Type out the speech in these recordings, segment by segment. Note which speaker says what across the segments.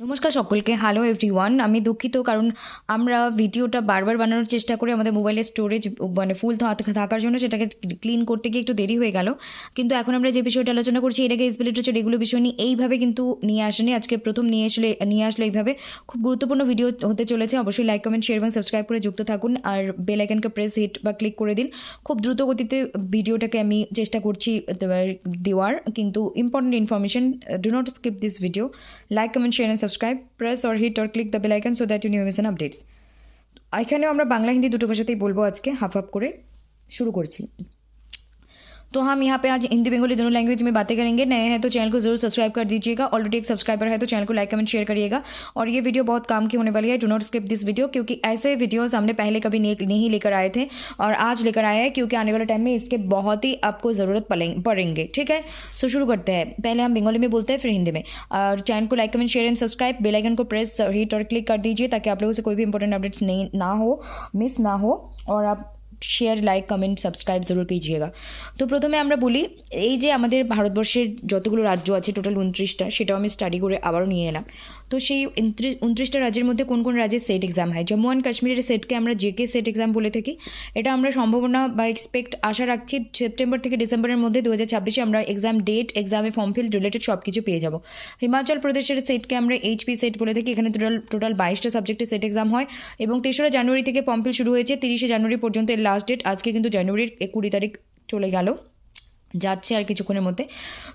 Speaker 1: নমস্কার সকলকে। Hello everyone. আমি দুঃখিত, কারণ আমরা ভিডিওটা বারবার বানানোর চেষ্টা করে আমাদের মোবাইলের স্টোরেজ ফুল থাকার জন্য সেটাকে ক্লিন করতে গিয়ে একটু দেরি হয়ে গেল। কিন্তু এখন আমরা যে বিষয়টা আলোচনা করছি, এটাকে লিটারেচার এগুলো বিষয় নিয়ে এইভাবে কিন্তু নিয়ে আসেনি। আজকে প্রথম নিয়ে আসলো এইভাবে। খুব গুরুত্বপূর্ণ ভিডিও হতে চলেছে। অবশ্যই লাইক, কমেন্ট, শেয়ার এবং সাবস্ক্রাইব করে যুক্ত থাকুন, আর বেল আইকনকে প্রেস হিট বা ক্লিক করে দিন। খুব দ্রুত গতিতে ভিডিওটাকে আমি চেষ্টা করছি দেওয়ার, কিন্তু important information, do not skip this video. Like, comment, share and subscribe, press or hit or click the bell icon so that you never miss an updates. এখানেও আমরা বাংলা হিন্দি দুটো ভাষাতেই বলবো। আজকে হাফ হাফ করে শুরু করছি। तो हम यहाँ पे आज हिंदी बंगाली दोनों लैंग्वेज में बातें करेंगे। नए हैं तो चैनल को जरूर सब्सक्राइब कर दीजिएगा। ऑलरेडी एक सब्सक्राइबर है तो चैनल को लाइक, कमेंट, शेयर करिएगा। और ये वीडियो बहुत काम की होने वाली है। Do not skip this video, क्योंकि ऐसे वीडियोस हमने पहले कभी नहीं लेकर आए थे और आज लेकर आए हैं, क्योंकि आने वाले टाइम में इसके बहुत ही आपको ज़रूरत पड़ेंगे। ठीक है, सो शुरू करते हैं। पहले हम बंगाली में बोलते हैं, फिर हिंदी में। और चैनल को like, comment, share and subscribe, bell icon को प्रेस हिट और क्लिक कर दीजिए, ताकि आप लोगों से कोई भी इंपॉर्टेंट अपडेट्स मिस ना हो। और आप শেয়ার, লাইক, কমেন্ট, সাবস্ক্রাইব জরুর कीजिएगा। তো প্রথমে আমরা বলি, এই যে আমাদের ভারতবর্ষের যতগুলো রাজ্য আছে টোটাল 29টা, সেটাও আমি স্টাডি করে আবারও নিয়ে এলাম। তো সেই 29টা রাজ্যের মধ্যে কোন কোন রাজ্যের সেট এক্সাম হয়। জম্মু অ্যান্ড কাশ্মীরের সেটকে আমরা জেকে সেট এক্সাম বলে থাকি। এটা আমরা সম্ভাবনা বা আশা রাখছি সেপ্টেম্বর থেকে ডিসেম্বরের মধ্যে 2026 আমরা এক্সাম ডেট, এক্সামে ফর্ম ফিল রিলেটেড সব কিছু পেয়ে যাব। হিমাচল প্রদেশের সেটকে আমরা এইচপি সেট বলে থাকি। এখানে টোটাল 22টা সাবজেক্টের সেট এক্সাম হয় এবং 3রা জানুয়ারি থেকে ফর্ম ফিল শুরু হয়েছে। 30শে জানুয়ারি পর্যন্ত লাস্ট ডেট। আজকে কিন্তু জানুয়ারির 20 তারিখ চলে গেল, যাচ্ছে আর কিছুক্ষণের মধ্যে।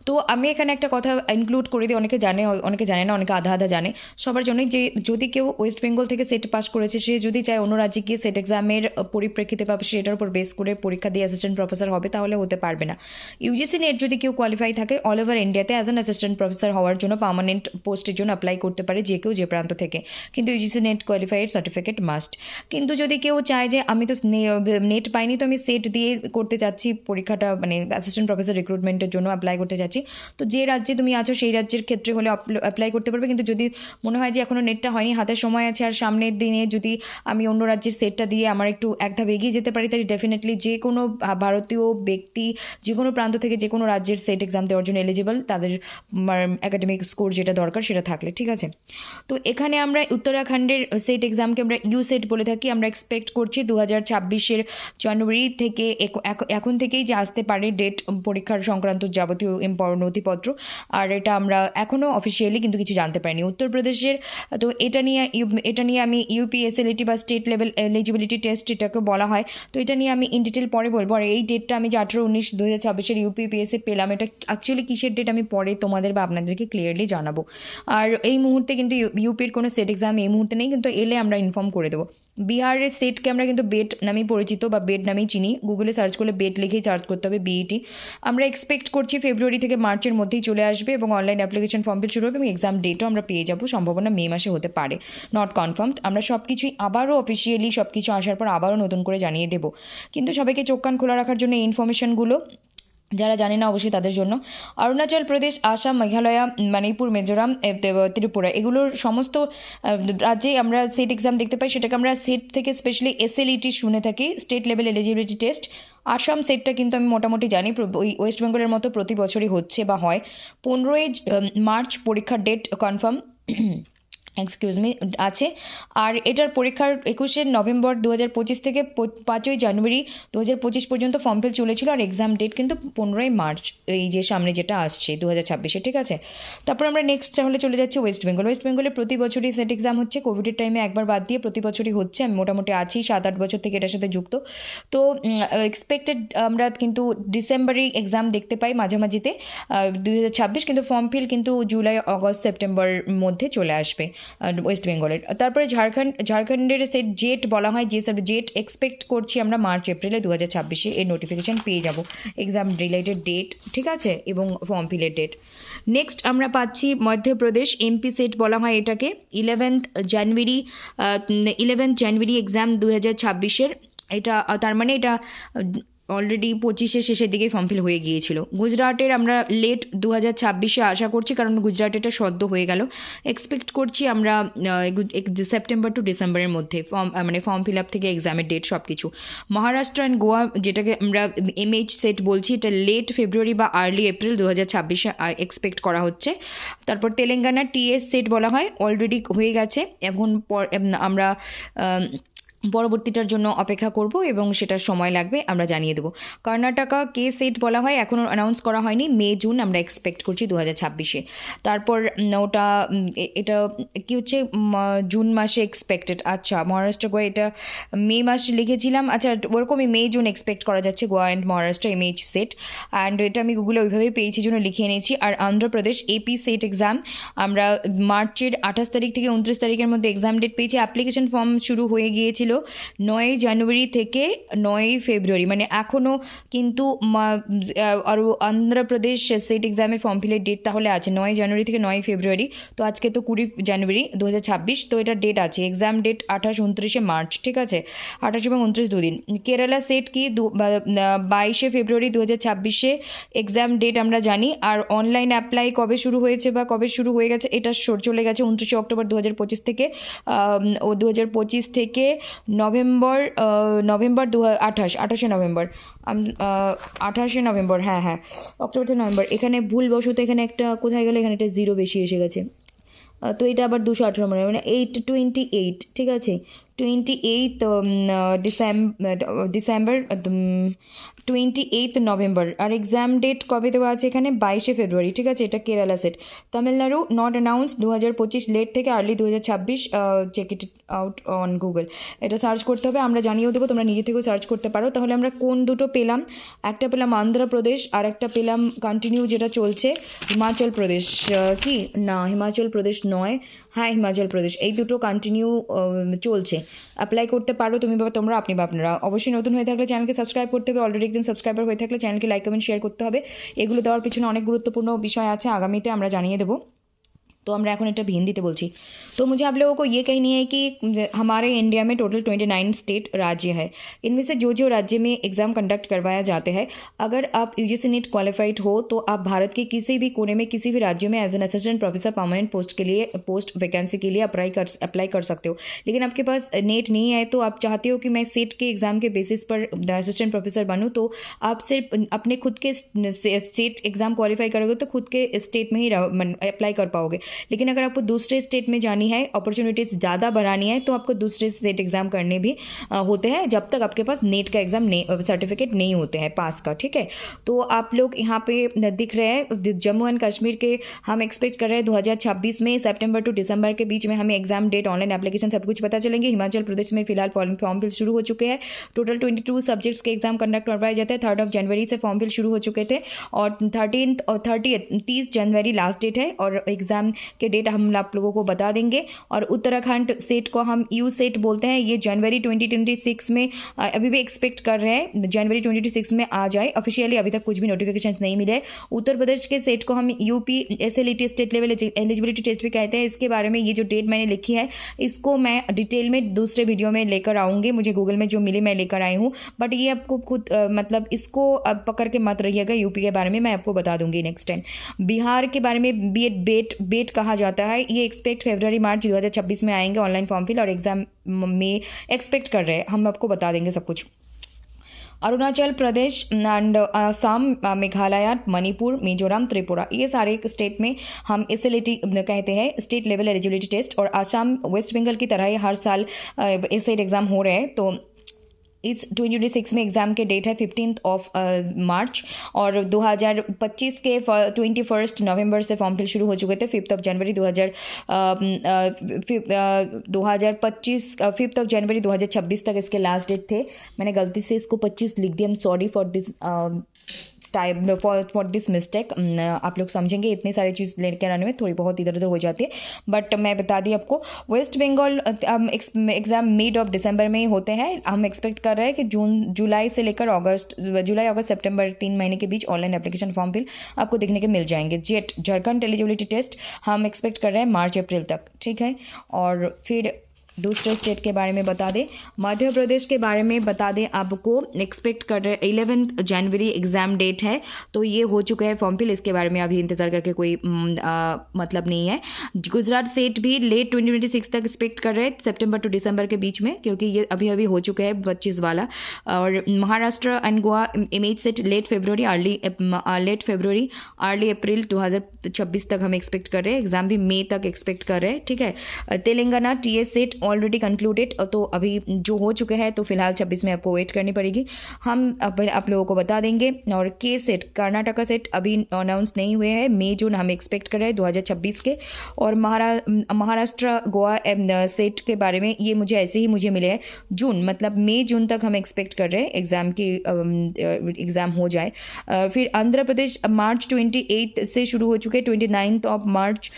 Speaker 1: তো আমি এখানে একটা কথা ইনক্লুড করে দিই, অনেকে জানে অনেকে জানে না, অনেকে আধা আধা জানে। সবার জন্যই যে যদি কেউ ওয়েস্ট বেঙ্গল থেকে সেট পাস করেছে, সে যদি চায় অন্য রাজ্যে গিয়ে সেট এক্সামের পরিপ্রেক্ষিতে বা সেটার উপর বেস করে পরীক্ষা দিয়ে অ্যাসিস্ট্যান্ট প্রফেসর হবে, তাহলে হতে পারবে না। ইউজিসি নেট যদি কেউ কোয়ালিফাই থাকে, অল ওভার ইন্ডিয়াতে অ্যাজ অ্যান অ্যাসিস্ট্যান্ট প্রফেসর হওয়ার জন্য পার্মানেন্ট পোস্টের জন্য অ্যাপ্লাই করতে পারে যে কেউ, যে প্রান্ত থেকে। কিন্তু UGC net qualified certificate must. কিন্তু যদি কেউ চায় যে আমি তো নেট পাইনি, তো আমি সেট দিয়ে করতে চাচ্ছি পরীক্ষাটা, মানে অ্যাসিস্ট্যান্ট প্রফেসর রিক্রুটমেন্টের জন্য অ্যাপ্লাই করতে যাচ্ছি, তো যে রাজ্যে তুমি আছো সেই রাজ্যের ক্ষেত্রে হলে অ্যাপ্লাই করতে পারবে। কিন্তু যদি মনে হয় যে এখনও নেটটা হয়নি, হাতে সময় আছে, আর সামনের দিনে যদি আমি অন্য রাজ্যের সেটটা দিয়ে আমার একটু এক ধাপ এগিয়ে যেতে পারি, তাহলে ডেফিনেটলি যে কোনো ভারতীয় ব্যক্তি যে কোনো প্রান্ত থেকে যে কোনো রাজ্যের সেট এক্সাম দেওয়ার জন্য এলিজিবল, তাদের একাডেমিক স্কোর যেটা দরকার সেটা থাকলে। ঠিক আছে, তো এখানে আমরা উত্তরাখণ্ডের সেট এক্সামকে আমরা ইউ সেট বলে থাকি। আমরা এক্সপেক্ট করছি 2026 জানুয়ারি থেকে, এখন থেকেই যে আসতে পারে ডেট পরীক্ষার সংক্রান্ত যাবতীয় ইম্পর্টেন্ট নথিপত্র। আর এটা আমরা এখনও অফিসিয়ালি কিন্তু কিছু জানতে পারিনি। উত্তরপ্রদেশের, তো এটা নিয়ে আমি ইউপিএসএলইটি বা স্টেট লেভেল এলিজিবিলিটি টেস্ট এটাকে বলা হয়, তো এটা নিয়ে আমি ইন ডিটেল পরে বলবো। আর এই ডেটটা আমি যে 18-19-2026 ইউপিপিএসএ পেলাম, এটা অ্যাকচুয়ালি কিসের ডেট আমি পরে তোমাদের বা আপনাদেরকে ক্লিয়ারলি জানাবো। আর এই মুহূর্তে কিন্তু ইউপির কোনো সেট এক্সাম এই মুহূর্তে নেই, কিন্তু এলে আমরা ইনফর্ম করে দেবো। বিহারের সেটকে আমরা কিন্তু বেট নামেই পরিচিত বা বেট নামেই চিনি। গুগলে সার্চ করলে বেট লিখেই সার্চ করতে হবে, বিইটি। আমরা এক্সপেক্ট করছি ফেব্রুয়ারি থেকে মার্চের মধ্যেই চলে আসবে এবং অনলাইন অ্যাপ্লিকেশন ফর্ম ফিল শুরু হবে এবং এক্সাম ডেটও আমরা পেয়ে যাবো। সম্ভাবনা মে মাসে হতে পারে, নট কনফার্মড। আমরা সব কিছুই আবারও অফিসিয়ালি সব কিছু আসার পর আবারও নতুন করে জানিয়ে দেবো। কিন্তু সবাইকে চোখ কান খোলা রাখার জন্য এই ইনফরমেশনগুলো, যারা জানে না অবশ্যই তাদের জন্য। অরুণাচল প্রদেশ, আসাম, মেঘালয়, মণিপুর, মিজোরাম, ত্রিপুরা, এগুলোর সমস্ত রাজ্যে আমরা সেট এক্সাম দেখতে পাই। সেটাকে আমরা সেট থেকে স্পেশালি এসএলইটি শুনে থাকি, state level eligibility test. Assam সেটটা কিন্তু আমি মোটামুটি জানি ওই ওয়েস্ট বেঙ্গলের মতো প্রতি বছরই হচ্ছে বা হয়। 15ই মার্চ পরীক্ষার ডেট কনফার্ম আছে। আর এটার পরীক্ষার 21শে নভেম্বর 2025 থেকে 5ই জানুয়ারি 2025 পর্যন্ত ফর্ম ফিল চলেছিল। আর এক্সাম ডেট কিন্তু 15ই মার্চ, এই যে সামনে যেটা আসছে 2026-এ। ঠিক আছে, তারপর আমরা নেক্সট তাহলে চলে যাচ্ছি ওয়েস্ট বেঙ্গল। ওয়েস্ট বেঙ্গলে প্রতি বছরই সেট এক্সাম হচ্ছে, কোভিডের টাইমে একবার বাদ দিয়ে প্রতি বছরই হচ্ছে। আমি মোটামুটি আছি 7-8 বছর থেকে এটার সাথে যুক্ত। তো এক্সপেক্টেড আমরা কিন্তু ডিসেম্বরেই এক্সাম দেখতে পাই মাঝামাঝিতে 2026, কিন্তু ফর্ম ফিল কিন্তু জুলাই, আগস্ট, সেপ্টেম্বর মধ্যে চলে আসবে ওয়েস্ট বেঙ্গলের। তারপরে ঝাড়খণ্ডের সেট জেট বলা হয়, যে জেট এক্সপেক্ট করছি আমরা মার্চ এপ্রিলে 2026-এ এর নোটিফিকেশান পেয়ে যাব, এক্সাম রিলেটেড ডেট। ঠিক আছে, এবং ফর্ম ফিলের ডেট। নেক্সট আমরা পাচ্ছি মধ্যপ্রদেশ এমপি সেট বলা হয় এটাকে। 11th জানুয়ারি এক্সাম 2026-এর। এটা তার মানে এটা অলরেডি 25-এর শেষের দিকে ফর্ম ফিল হয়ে গিয়েছিল। গুজরাটের আমরা লেট 2026-এ আশা করছি, কারণ গুজরাটেরটা সদ্য হয়ে গেল। এক্সপেক্ট করছি আমরা সেপ্টেম্বর টু ডিসেম্বরের মধ্যে ফর্ম ফিল আপ থেকে এক্সামের ডেট সব কিছু। মহারাষ্ট্র অ্যান্ড গোয়া, যেটাকে আমরা MH সেট বলছি, এটা লেট ফেব্রুয়ারি বা আর্লি এপ্রিল 2026-এ এক্সপেক্ট করা হচ্ছে। তারপর তেলেঙ্গানা TS সেট বলা হয়, অলরেডি হয়ে গেছে। এখন আমরা পরবর্তীটার জন্য অপেক্ষা করব এবং সেটার সময় লাগবে, আমরা জানিয়ে দেবো। কর্ণাটকা কে সেট বলা হয়, এখনও অ্যানাউন্স করা হয়নি, মে জুন আমরা এক্সপেক্ট করছি 2026-এ। তারপর ওটা এটা কি হচ্ছে, জুন মাসে এক্সপেক্টেড। আচ্ছা, মহারাষ্ট্র গোয়া এটা মে মাস লিখেছিলাম, আচ্ছা ওরকমই মে জুন এক্সপেক্ট করা যাচ্ছে Goa and Maharashtra MH set. And এটা আমি গুগলে ওইভাবেই পেয়েছি জন্য লিখে নিয়েছি। আর অন্ধ্রপ্রদেশ AP সেট এক্সাম আমরা মার্চের 28 তারিখ থেকে 29 তারিখের মধ্যে এক্সাম ডেট পেয়েছি। অ্যাপ্লিকেশন ফর্ম শুরু হয়ে গিয়েছিল 9 জানুয়ারি থেকে 9 ফেব্রুয়ারি, মানে এখনও কিন্তু আর অন্ধ্রপ্রদেশ সেট এক্সামে ফর্ম ফিলের ডেট তাহলে আছে 9 জানুয়ারি থেকে 9 ফেব্রুয়ারি। তো আজকে তো 20 জানুয়ারি 2026, তো এটা ডেট আছে, এক্সাম ডেট 28-29 মার্চ, ঠিক আছে, 28 এবং 29 দুদিন। কেরালা সেট কি 22 ফেব্রুয়ারি 2026-এ এক্সাম ডেট আমরা জানি। আর অনলাইন অ্যাপ্লাই কবে শুরু হয়েছে বা কবে শুরু হয়ে গেছে, এটা চলে গেছে 29 অক্টোবর 2025 থেকে 2025 থেকে নভেম্বর 28 নভেম্বর, 28 নভেম্বর, হ্যাঁ অক্টোবর থেকে নভেম্বর। এখানে ভুলবশত এখানে একটা কোথায় গেলে, এখানে একটা জিরো বেশি এসে গেছে, তো এটা আবার 218 মানে 28, ঠিক আছে, 28 ডিসেম্বর 28 নভেম্বর। আর এক্সাম ডেট কবে দেওয়া আছে এখানে 22 ফেব্রুয়ারি, ঠিক আছে, এটা Kerala set. Tamil Nadu not announce 2025 late থেকে early 2026, check it out on Google. এটা সার্চ করতে হবে, আমরা জানিয়েও দেবো, তোমরা নিজে থেকেও সার্চ করতে পারো। তাহলে আমরা কোন দুটো পেলাম, একটা পেলাম অন্ধ্রপ্রদেশ আর একটা পেলাম কন্টিনিউ যেটা চলছে হিমাচল প্রদেশ। কি না, হিমাচল প্রদেশ নয়, হ্যাঁ হিমাচল প্রদেশ, এই দুটো কন্টিনিউ চলছে। অ্যাপ্লাই করতে পারো তুমি বা তোমরা, আপনি বা আপনারা। অবশ্যই নতুন হয়ে থাকলে চ্যানেলকে সাবস্ক্রাইব করতে হবে, অলরেডি একজন সাবস্ক্রাইবার হয়ে থাকলে চ্যানেলকে লাইক কমেন্ট শেয়ার করতে হবে। এগুলো দেওয়ার পিছনে অনেক গুরুত্বপূর্ণ বিষয় আছে, আগামীতে আমরা জানিয়ে দেবো। तो আমরা এখন এটা হিন্দিতে বলছি। तो मुझे आप लोगों को ये कहनी है कि हमारे इंडिया में टोटल 29 स्टेट राज्य है। इनमें से जो राज्य में एग्ज़ाम कंडक्ट करवाया जाते हैं, अगर आप UGC नेट क्वालिफाइड हो तो आप भारत के किसी भी कोने में किसी भी राज्य में as an assistant professor permanent post vacancy के लिए अप्लाई कर सकते हो। लेकिन आपके पास नेट नहीं है तो आप चाहते हो कि मैं सेट के एग्ज़ाम के बेसिस पर असिस्टेंट प्रोफेसर बनूँ, तो आप सिर्फ अपने खुद के सेट एग्ज़ाम क्वालिफाई करोगे तो खुद के स्टेट में ही अप्लाई कर पाओगे। लेकिन अगर आपको दूसरे स्टेट में जानी है, अपॉर्चुनिटीज़ ज़्यादा बढ़ानी है, तो आपको दूसरे स्टेट एग्ज़ाम करने भी होते हैं, जब तक आपके पास नेट का एग्ज़ाम सर्टिफिकेट नहीं होते हैं पास का, ठीक है। तो आप लोग यहाँ पे दिख रहे हैं जम्मू एंड कश्मीर के, हम एक्सपेक्ट कर रहे हैं 2026 में सितंबर टू दिसंबर के बीच में हमें एग्जाम डेट, ऑनलाइन एप्लीकेशन सब कुछ पता चलेंगे। हिमाचल प्रदेश में फिलहाल फॉर्म फिल शुरू हो चुके हैं। टोटल 22 सब्जेक्ट्स के एग्जाम कंडक्ट करवाए जाते हैं। 3 जनवरी से फॉर्म फिल शुरू हो चुके थे और 30 जनवरी लास्ट डेट है और एग्ज़ाम के डेट हम आप लोगों को बता देंगे। और उत्तराखंड सेट को हम यू सेट बोलते हैं, ये जनवरी 2026 में अभी भी एक्सपेक्ट कर रहे हैं जनवरी 2026 में आ जाए। ऑफिशियली अभी तक कुछ भी नोटिफिकेशन नहीं मिले। उत्तर प्रदेश के सेट को हम UP SLET state level eligibility test भी कहते हैं। इसके बारे में ये जो डेट मैंने लिखी है इसको मैं डिटेल में दूसरे वीडियो में लेकर आऊँगी, मुझे गूगल में जो मिली मैं लेकर आई हूँ, बट ये आपको खुद मतलब इसको पकड़ के मत रहिएगा। UP के बारे में मैं आपको बता दूंगी नेक्स्ट टाइम। बिहार के बारे में बेट कहा जाता है, ये एक्सपेक्ट फरवरी मार्च 2026 में आएंगे ऑनलाइन फॉर्म फिल और एग्जाम में एक्सपेक्ट कर रहे हैं, हम आपको बता देंगे सब कुछ। अरुणाचल प्रदेश एंड असम, मेघालय, मणिपुर, मिजोरम, त्रिपुरा, ये सारे स्टेट में हम SLET कहते हैं, स्टेट लेवल एलिजिबिलिटी टेस्ट। और असम वेस्ट बंगाल की तरह ही हर साल SET एग्ज़ाम हो रहे हैं। तो इस 2026 में एग्ज़ाम के डेट है 15 मार्च और 2025 के 21 नवंबर से फॉर्म फिल शुरू हो चुके थे। 5 जनवरी 2026 तक इसके लास्ट डेट थे। मैंने गलती से इसको 25 लिख दिया, I am sorry for this time for this mistake. आप लोग समझेंगे, इतनी सारी चीज़ लेकर आने में थोड़ी बहुत इधर उधर हो जाती है, बट मैं बता दी आपको। West Bengal exam mid of दिसंबर में ही होते हैं। हम एक्सपेक्ट कर रहे हैं कि जुलाई से लेकर जुलाई अगस्त सितंबर 3 महीने के बीच ऑनलाइन एप्लीकेशन फॉर्म फिल आपको देखने के मिल जाएंगे। झारखंड एलिजिबिलिटी टेस्ट हम एक्सपेक्ट कर रहे हैं मार्च अप्रैल तक, ठीक है। और फिर दूसरे स्टेट के बारे में बता दें, मध्य प्रदेश के बारे में बता दें आपको, एक्सपेक्ट कर रहे 11 जनवरी एग्ज़ाम डेट है, तो ये हो चुका है फॉर्म फिल, इसके बारे में अभी इंतज़ार करके कोई मतलब नहीं है। गुजरात स्टेट भी लेट 2026 तक एक्सपेक्ट कर रहे हैं, सितंबर टू दिसंबर के बीच में, क्योंकि ये अभी अभी हो चुका है 25 वाला। और Maharashtra and Goa image set late फरवरी अर्ली अप्रैल 2026 तक हम एक्सपेक्ट कर रहे हैं, एग्जाम भी मई तक एक्सपेक्ट कर रहे हैं, ठीक है। Telangana TS SET already concluded, तो अभी जो हो चुके हैं, तो फिलहाल 26 में आपको वेट करनी पड़ेगी, हम आप लोगों को बता देंगे। और के सेट कर्नाटका सेट अभी अनाउंस नहीं हुए हैं, मई जून हम एक्सपेक्ट कर रहे हैं 2026 के। और महाराष्ट्र गोवा सेट के बारे में ये मुझे ऐसे ही मुझे मिले हैं जून, मतलब मई जून तक हम एक्सपेक्ट कर रहे हैं एग्ज़ाम की एग्ज़ाम हो जाए। फिर आंध्र प्रदेश मार्च 28 से शुरू हो चुके, 29 ऑफ मार्च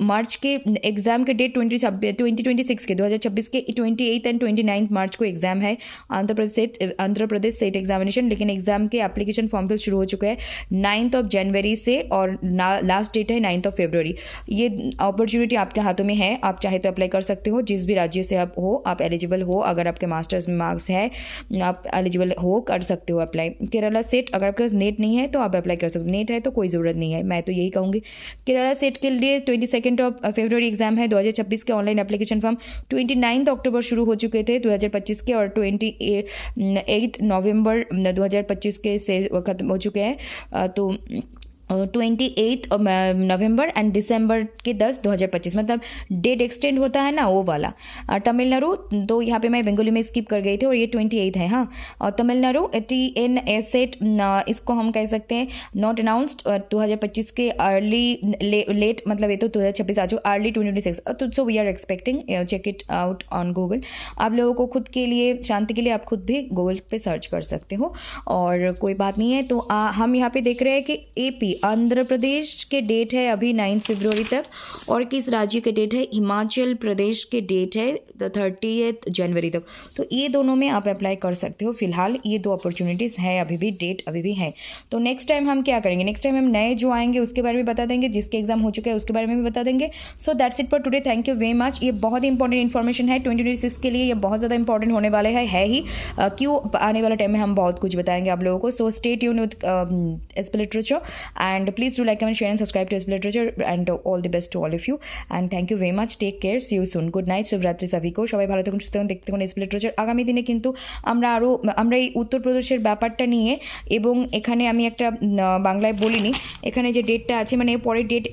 Speaker 1: मार्च के एग्ज़ाम के डेट 2026 के 2026 के 28 एंड 29 मार्च को एग्ज़ाम है आंध्र प्रदेश स्टेट एग्जामिनेशन, लेकिन एग्ज़ाम के एप्लीकेशन फॉर्म फिल शुरू हो चुका है 9 जनवरी से, और लास्ट डेट है 9 फरवरी। ये अपॉर्चुनिटी आपके हाथों में है, आप चाहे तो अप्लाई कर सकते हो, जिस भी राज्य से आप हो, आप एलिजिबल हो, अगर आपके मास्टर्स में मार्क्स है आप एलिजिबल हो, कर सकते हो अप्लाई। केरला सेट, अगर आपके पास नेट नहीं है तो आप अप्लाई कर सकते हो, नेट है तो कोई ज़रूरत नहीं है, मैं तो यही कहूँगी। केरला सेट के लिए 22 फरवरी एग्जाम है 2026 के, ऑनलाइन एप्लीकेशन फॉर्म 29 अक्टूबर शुरू हो चुके थे 2025 के, और 28 नवंबर 2025 के से खत्म हो चुके हैं, तो 28 नवंबर एंड दिसंबर के 10 2025, मतलब डेट एक्सटेंड होता है ना वो वाला। तमिलनाडु, तो यहाँ पे मैं बंगाली में स्किप कर गई थी, और ये 28 है। हाँ, और तमिलनाडु TN सेट, इसको हम कह सकते हैं नॉट अनाउंस्ड 2025 के अर्ली लेट, मतलब ये तो 2026 आ चुका, अर्ली 2026, तो so we are expecting, check it out on Google. आप लोगों को खुद के लिए शांति के लिए आप खुद भी गूगल पे सर्च कर सकते हो, और कोई बात नहीं है। तो हम यहाँ पे देख रहे हैं कि AP आंध्र प्रदेश के डेट है अभी 9 फरवरी तक, और किस राज्य के डेट है, हिमाचल प्रदेश के डेट है 30 जनवरी तक, तो ये दोनों में आप अप्लाई कर सकते हो। फिलहाल ये दो अपॉर्चुनिटीज़ है, अभी भी डेट अभी भी है। तो नेक्स्ट टाइम हम क्या करेंगे, नेक्स्ट टाइम हम नए जो आएंगे उसके बारे में बता देंगे, जिसके एग्जाम हो चुके हैं उसके बारे में भी बता देंगे। So that's it for today, thank you very much. ये बहुत ही इंपॉर्टेंट इन्फॉर्मेशन है 2026 के लिए, ये बहुत ज़्यादा इंपॉर्टेंट होने वाले है ही, क्यों आने वाला टाइम में हम बहुत कुछ बताएंगे आप लोगों को। So stay tune with SP Literature, and please do like, comment, share and subscribe to SP Literature, and all the best to all of you, and thank you very much, take care, see you soon, good night, শুভরাত্রি সবাইকে, সবাই ভালো থাকুন, সুস্থ থাকুন, দেখতে থাকুন SP Literature। আগামী দিনে কিন্তু আমরা এই উত্তরপ্রদেশের ব্যাপারটা নিয়ে, এবং এখানে আমি একটা বাংলায় বলিনি, এখানে যে ডেটটা আছে, মানে পরের ডেট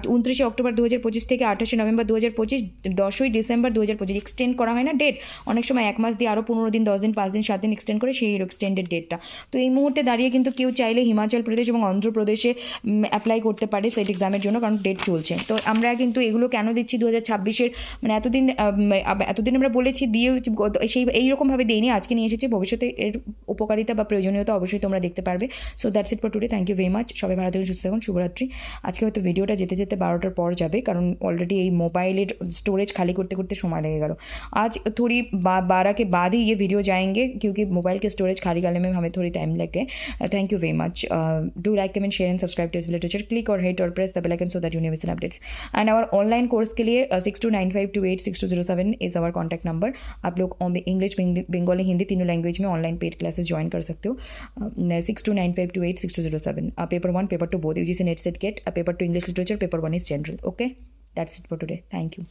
Speaker 1: 29 অক্টোবর 2025 থেকে 28 নভেম্বর 2025, 10ই ডিসেম্বর 2025 এক্সটেন্ড করা হয় না ডেট, অনেক সময় 1 মাস দিয়ে আরও 15 দিন, 10 দিন, 5 দিন, 7 দিন এক্সটেন্ড করে, সেই এক্সটেন্ডেড ডেটটা। তো এই মুহূর্তে দাঁড়িয়ে কিন্তু কেউ চাইলে হিমাচল প্রদেশ এবং অন্ধ্রপ্রদেশে অ্যাপ্লাই করতে পারে সেট এক্সামের জন্য, কারণ ডেট চলছে। তো আমরা কিন্তু এগুলো কেন দিচ্ছি 2026-এর, মানে এতদিন আমরা বলেছি দিয়ে এইরকমভাবে দিইনি, আজকে নিয়ে এসেছি, ভবিষ্যতে এর উপকারিতা বা প্রয়োজনীয়তা অবশ্যই তোমরা দেখতে পারবে। So that's it for today, thank you very much, সবাই ভালো থাকুন, সুস্থ থাকুন, শুভরাত্রি। আজকে হয়তো ভিডিওটা যেতে যেতে 12টার পর যাবে, কারণ অলরেডি এই মোবাইলের স্টোरेज खाली करते करते समय लगेगा। आज थोड़ी 12 के बाद ही ये वीडियो जाएंगे, क्योंकि मोबाइल के स्टोरेज खाली करने में हमें थोड़ी टाइम लग गए। Thank you very much, do like, comment, share and subscribe to SP Literature, click और हिट और press the bell icon so that you never miss updates. And our online course के लिए 6295286207 इज आवर कॉन्टैक्ट नंबर। आप लोग English, Bengali, Hindi तीनों language में online paid classes join कर सकते हो। 6295286207, paper 1, paper 2 both, UGC NET SET GATE, paper 2 English literature, paper 1 is general. Okay, that's it for today, thank you.